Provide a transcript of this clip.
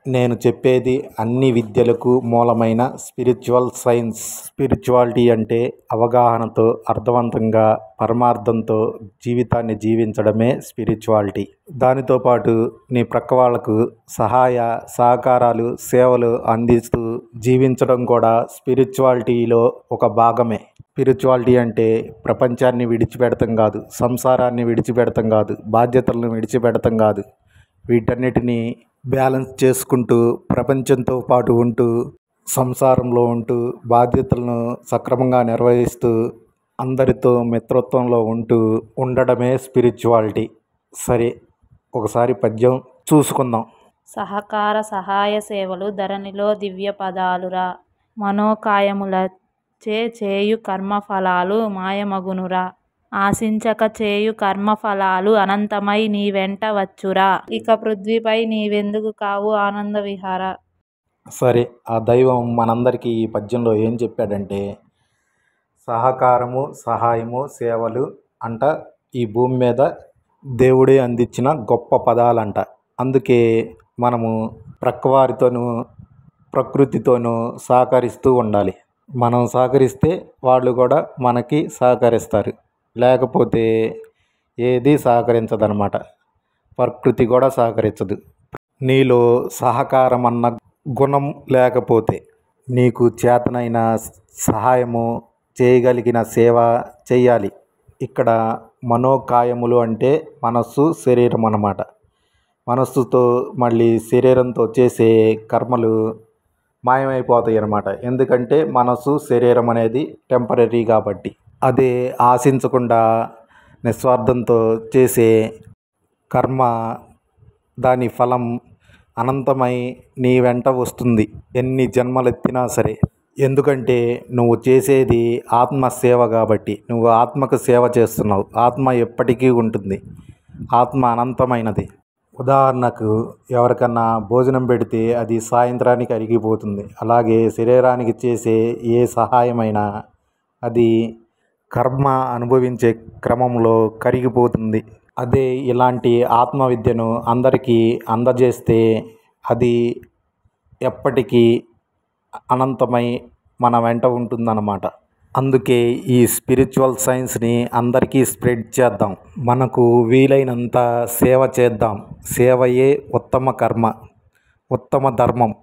నేను చెప్పేది అన్ని విద్యలకు మూలమైన స్పిరిచువల్ సైన్స్. స్పిరిచువాలిటీ అంటే అవగాహనతో, అర్థవంతంగా, పరమార్థంతో జీవితాన్ని జీవించడమే స్పిరిచువాలిటీ. దానితో పాటు నీ ప్రక్క వాళ్ళకు సహాయ సహకారాలు, సేవలు అందిస్తూ జీవించడం కూడా స్పిరిచువాలిటీలో ఒక భాగమే. స్పిరిచువాలిటీ అంటే ప్రపంచాన్ని విడిచిపెడతాం కాదు, సంసారాన్ని విడిచిపెడతాం కాదు, బాధ్యతలను విడిచిపెడతాం కాదు. వీటన్నిటినీ బ్యాలెన్స్ చేసుకుంటూ, ప్రపంచంతో పాటు ఉంటూ, సంసారంలో ఉంటూ, బాధ్యతలను సక్రమంగా నిర్వహిస్తూ, అందరితో మిత్రత్వంలో ఉంటూ ఉండడమే స్పిరిచువాలిటీ. సరే, ఒకసారి పద్యం చూసుకుందాం. సహకార సహాయ సేవలు ధరణిలో దివ్య పదాలురా, మనోకాయములచే చేయు కర్మఫలాలు మాయమగునురా, ఆశించక చేయు కర్మఫలాలు అనంతమై నీ వెంట వచ్చురా, ఇక పృథ్వీపై నీవెందుకు కావు ఆనంద విహార. సరే, ఆ దైవం మనందరికీ ఈ పద్యంలో ఏం చెప్పాడంటే, సహకారము, సహాయము, సేవలు అంట ఈ భూమి మీద దేవుడే అందించిన గొప్ప పదాలంట. అందుకే మనము ప్రక్కవారితోనూ, ప్రకృతితోనూ సహకరిస్తూ ఉండాలి. మనం సహకరిస్తే వాళ్ళు కూడా మనకి సహకరిస్తారు. లేకపోతే ఏది సహకరించదనమాట. ప్రకృతి కూడా సహకరించదు. నీలో సహకారం అన్న గుణం లేకపోతే, నీకు చేతనైన సహాయము చేయగలిగిన సేవ చేయాలి. ఇక్కడ మనోకాయములు అంటే మనస్సు, శరీరం అన్నమాట. మనస్సుతో మళ్ళీ శరీరంతో చేసే కర్మలు మాయమైపోతాయి అన్నమాట. ఎందుకంటే మనస్సు, శరీరం అనేది టెంపరీ కాబట్టి. అదే ఆశించకుండా నిస్వార్థంతో చేసే కర్మ, దాని ఫలం అనంతమై నీ వెంట వస్తుంది, ఎన్ని జన్మలెత్తినా సరే. ఎందుకంటే నువ్వు చేసేది ఆత్మసేవ కాబట్టి. నువ్వు ఆత్మకు సేవ చేస్తున్నావు. ఆత్మ ఎప్పటికీ ఉంటుంది. ఆత్మ అనంతమైనది. ఉదాహరణకు ఎవరికన్నా భోజనం పెడితే అది సాయంత్రానికి అరిగిపోతుంది. అలాగే శరీరానికి చేసే ఏ సహాయమైనా అది కర్మ అనుభవించే క్రమంలో కరిగిపోతుంది. అదే ఇలాంటి ఆత్మవిద్యను అందరికీ అందజేస్తే అది ఎప్పటికీ అనంతమై మన వెంట ఉంటుందన్నమాట. అందుకే ఈ స్పిరిచువల్ సైన్స్ని అందరికీ స్ప్రెడ్ చేద్దాం. మనకు వీలైనంత సేవ చేద్దాం. సేవయే ఉత్తమ కర్మ, ఉత్తమ ధర్మం.